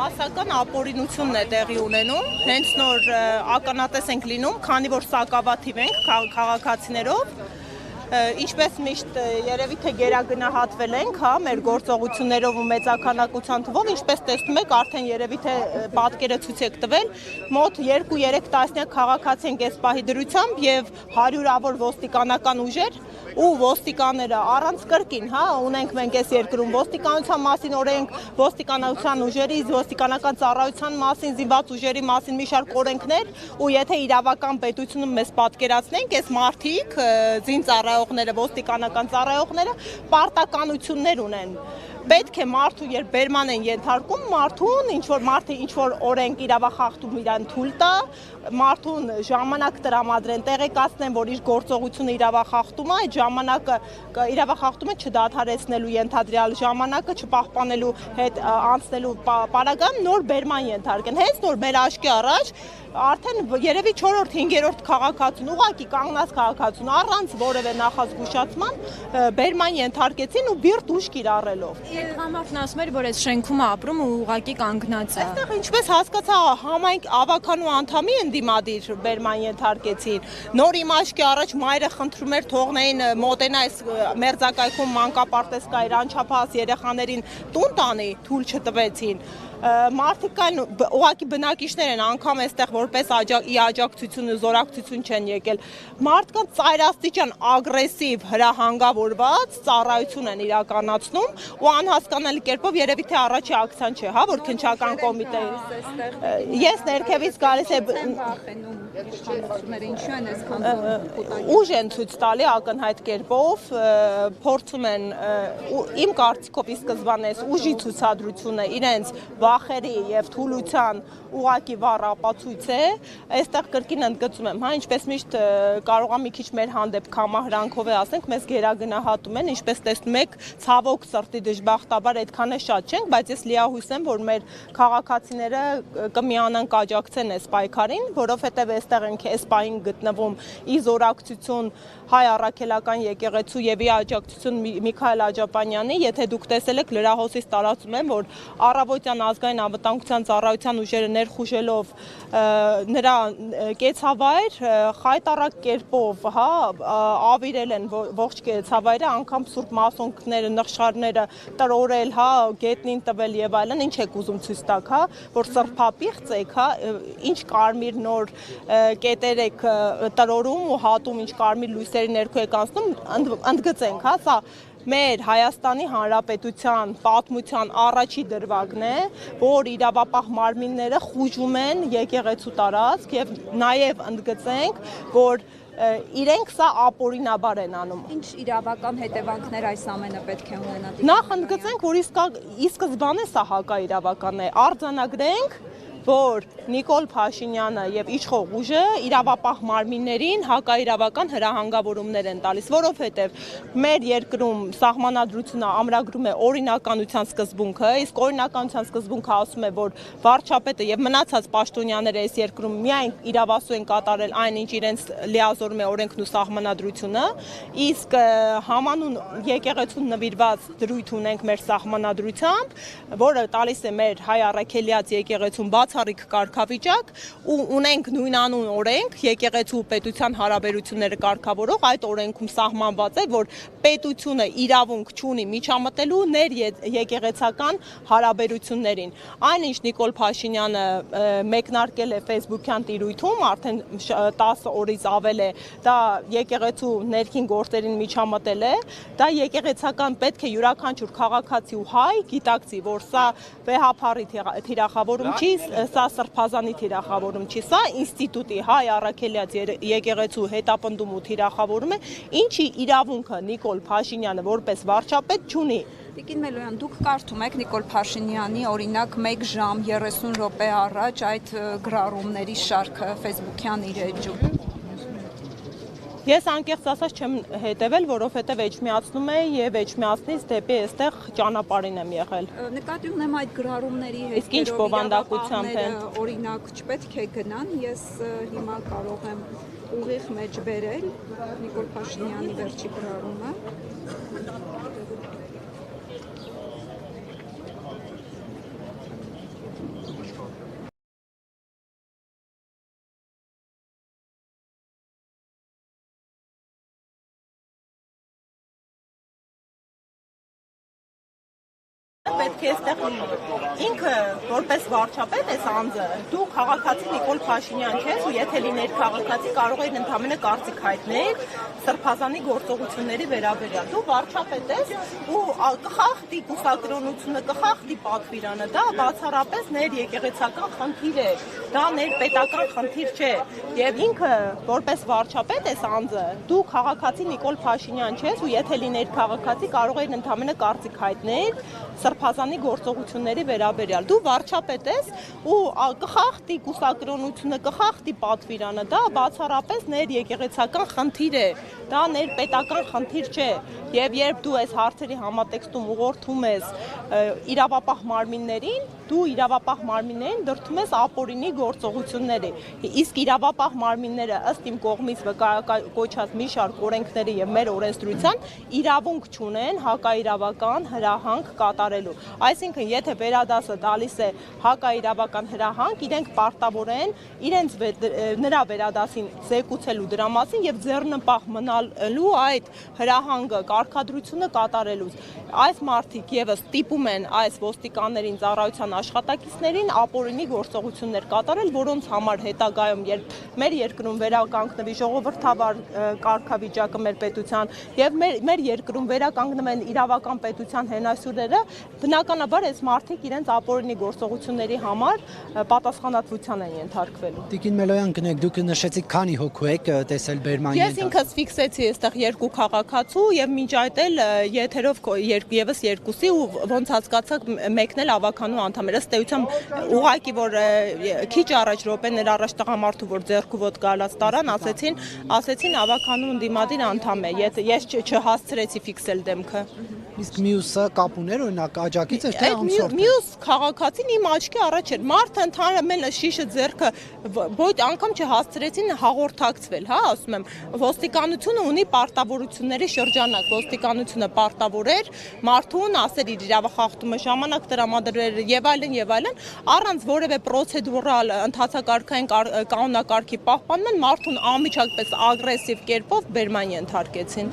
Դասական ապօրինությունն է տեղի ունենում, հենց նոր ականատես ենք լինում, քանի որ սակավաթիվ ենք քաղաքացիներով, ինչպես միշտ երևի թե գերագնահատվել ենք, մեր գործողություններով ու մեծաքանակության թվով, ինչպես տեսնում եք, արդեն երևի թե պատկերը ցույց եք տվել, մոտ 2-3 տասնյակ քաղաքացի ենք այս պահի դրությամբ եւ հարյուրավոր ոստիկանական ուժեր ու ոստիկանները առանց կրկին, ունենք մենք այս երկրում ոստիկանության մասին օրենք, ոստիկանության ուժերի, ոստիկանական ծառայության մասին, զինված ուժերի մասին մի շարք օրենքներ, ու եթե իրավական պետությունը մեզ պատկերացնենք, այս մարդիկ զինծառայողները, ոստիկանական ծառայողները պարտականություններ ունեն։ Պետք է մարդու երբ բերման են ենթարկում, մարդուն ինչ-որ օրենք իրավախախտում իրան թույլ տա, մարդուն ժամանակ տրամադրեն, տեղեկացնեն, որ իր գործողությունը իրավախախտում է, այդ ժամանակը իրավախախտումը չդադարեցնելու ենթադրյալ ժամանակը չպահպանելու հետ անցնելու պարագայում նոր բերման ենթարկեն։ Հենց նոր մեր աչքի առաջ արդեն երևի 4-5-րդ քաղաքացուն, ուղղակի կանգնած քաղաքացուն առանց որևէ նախազգուշացման բերման ենթարկեցին ու բիրտ ուժ կիրառելով։ Տղամարդն ասում էր, որ այս շենքում է ապրում ու ուղղակի կանգնած է։ Այստեղ ինչպես հասկացա, համայնք ավականու անդամի ընդդիմադիր բերման ենթարկեցին։ Նոր իմ աչքի առաջ մայրը խնդրում էր թողնեին մոտենա այս մերձակայքում մանկապարտեզ կա իր անչափահաս երեխաներին տուն տանի, թույլ չտվեցին։ Մարդիկ կային ուղղակի բնակիչներ են անգամ այստեղ որպես աջակցություն ու զորակցություն չեն եկել։ Մարդկանց ծայրաստիճան ագրեսիվ հրահանգավորված ծառայություն են իրականացնում ու անհասկանալի կերպով երևի թե առաջի ակցիան չէ, որ քննչական կոմիտեի։ Ես ներքևից գալիս եմ ուժ են ցույց տալի ակնհայտ կերպով, փորձում են իմ կարծիքով ի սկզբանե ուժի ցուցադրությունը իրենց վախերի եւ թուլության ուղակի վառ ապացույց է, այստեղ կրկին ընդգծում եմ, ինչպես միշտ կարող եմ մի քիչ մեր հանդեպ կամահրանքով է ասենք, մեզ գերագնահատում են, ինչպես տեսնում եք, ցավոք սրտի դժբախտաբար այդքան է շատ չենք, բայց ես լիահույս եմ, որ մեր քաղաքացիները կմիանան կաջակցեն այս պայքարին, որովհետեւ այստեղ ենք այս պահին գտնվում ի զորակցություն Հայ առաքելական եկեղեցու եւ ի աջակցություն Միքայել Աջապանյանի, եթե դուք տեսել եք լրահոսից տարածում եմ, որ առավոտյան ազգային անվտանգության ծառայության ուժերը ներխուժելով նրա կեցավայր խայտառակ կերպով ավիրել են ողջ կեցավայրը, անգամ սուրբ մասոնքները, նղշարները տրորել, գետնին տվել եւ այլն, ինչ եք ուզում ցույց տաք, որ սրբապիղծ եք, ինչ կարմիր նոր կետեր եք տրորում ու հատում, ինչ կարմիր լույսերի ներքո եք անցնում, ընդգծենք, սա մեր Հայաստանի Հանրապետության պատմության առաջի դրվագն է, որ իրավապահ մարմինները խուժում են եկեղեցու տարածք եւ նաեւ ընդգծենք, որ իրենք սա ապօրինաբար են անում։ Ինչ իրավական հետևանքներ այս ամենը պետք է ունենա։ Նախ ընդգծենք, որ ի սկզբանե սա հակաիրավական է, արձանագրենք, որ Նիկոլ Փաշինյանը եւ իշխող ուժը իրավապահ մարմիններին հակաիրավական հրահանգավորումներ են տալիս, որովհետեւ մեր երկրում սահմանադրությունը ամրագրում է օրինականության սկզբունքը, իսկ օրինականության սկզբունքը ասում է, որ վարչապետը եւ մնացած պաշտոնյաները այս երկրում միայն իրավասու են կատարել այն, ինչ իրենց լիազորում է օրենքն ու սահմանադրությունը, իսկ համանուն եկեղեցուն նվիրված դրույթ ունենք մեր սահմանադրությամբ, որը տալիս է մեր հայ առաքելյաց եկեղեցուն բացառիկ կարգավիճակ ու ունենք նույնանուն օրենք եկեղեցու պետության հարաբերությունները կարգավորող, այդ օրենքում սահմանված է, որ պետությունը իրավունք չունի միջամտելու եկեղեցական հարաբերություններին։ Այնինչ Նիկոլ Փաշինյանը մեկնարկել է Facebook-յան տիրույթում, արդեն 10 օրից ավել է, դա եկեղեցու ներքին գործերին միջամտել է, դա եկեղեցական պետք է յուրաքանչյուր քաղաքացի ու հայ գիտակցի, որ սա վեհափառի թիրախավորում չի, սա սրբազանի թիրախավորում չի, սա ինստիտուտի հայ առաքելյաց եկեղեցու հետապնդում ու թիրախավորում է, ինչի իրավունքը Նիկոլ Փաշինյանը որպես վարչապետ չունի։ Տիկին Մելոյան, դուք կարդում եք Նիկոլ Փաշինյանի օրինակ 1 ժամ 30 րոպե առաջ այդ գրառումների շարքը Facebook-յան իր էջում։ Ես անկեղծ ասած չեմ հետևել, որովհետև էջմիածնում է եւ էջմիածնից դեպի այստեղ ճանապարհին եմ եղել։ Նկատի ունեմ այդ գրառումների հետ։ Իսկ ինչ բովանդակությամբ են։ Օրինակ չպետք է գնան, ես հիմա կարող եմ ուղիղ մեջ բերել Նիկոլ Փաշինյանի վերջի գրառումը։ Պետք է այստեղ ինքը որպես վարչապետ էս անձը, դու քաղաքացի Նիկոլ Փաշինյան չես ու եթե լիներ քաղաքացի կարող էր ընդհանրապես կարծիք հայտնել սրբազանի գործողությունների վերաբերյալ։ Դու վարչապետ ես ու կխախտի կուսակրոնությունը, կխախտի պատվիրանը, դա բացառապես ներեկեղեցական խնդիր է, դա ներպետական խնդիր չէ։ Եվ ինքը որպես վարչապետ էս անձը, դու քաղաքացի Նիկոլ Փաշինյան չես ու եթե լիներ քաղաքացի կարող էր ընդհանրապես կարծիք հայտնել սրբազանի գործողությունների վերաբերյալ։ Դու վարչապետ ես ու կխախտի կուսակրոնությունը, կխախտի պատվիրանը, դա բացառապես ներեկեղեցական խնդիր է, դա ներպետական խնդիր չէ։ Եվ երբ դու այս հարցերի համատեքստում ուղղորդում ես իրավապահ մարմիններին, դու իրավապահ մարմիններին դրդում ես ապօրինի գործողությունների։ Իսկ իրավապահ մարմինները ըստ իմ կողմից կոչած մի շարք օրենքների եւ մեր օրենսդրության իրավունք չունեն հակաիրավական հրահանգ կատարելու։ Այսինքն, եթե վերադասը տալիս է հակաիրավական հրահանգ, իրենք պարտավոր են իրենց նրա վերադասին զեկուցելու դրա մասին եւ ձեռնպահ մնալու այդ հրահանգը կարգադրությունը կատարելուց։ Այս մարդիկ եւս ստիպում են այս ոստիկաններին ծառայության աշխատակիցներին ապօրինի գործողություններ կատարել, որոնց համար հետագայում, երբ մեր երկրում վերականգնվի ժողովրդավար կարգավիճակը մեր պետության եւ մեր երկրում վերականգնվեն իրավական պետության հենասյուրերը, բնականաբար այս մարդիկ իրենց ապօրինի գործողությունների համար պատասխանատվության են ենթարկվելու։ Տիկին Մելոյան, գնեք, դուք նշեցիք քանի հոգու եք տեսել Բերմանի Ես ինքս ֆիքսեցի այստեղ երկու քաղաքացու եւ մինչ այդ էլ եթերով եւս երկուսի ու ոնց հասկացաք մեկն էլ ավականու անդամ էր։ Ըստ էության ուղղակի որ քիչ առաջ րոպեներ առաջ տղամարդու որ ձեռքու ոտ գալած տարան, ասեցին ավականու ընդդիմադիր անդամ է։ Ես չհասցրեցի ֆիքսել դեմքը։ Իսկ մյուսը կապ ուներ, օրինակ աջակից էր թե ամսորդ։ Մյուս քաղաքացին իմ աչքի առաջ էր։ Մարդը ընդհանրապես շիշը ձեռքը ոյ անգամ չհասցրեցին հաղորդակցվել, հա, ասում եմ, ոստիկանությունը ունի պարտավորությունների շրջանակ, ոստիկանությունը պարտավոր էր մարդուն ասել իր իրավախախտումը ժամանակ տրամադրել եւ այլն, առանց որևէ պրոցեդուրալ ընթացակարգային կանոնակարգի պահպանման մարդուն անմիջապես ագրեսիվ կերպով բերման ենթարկեցին։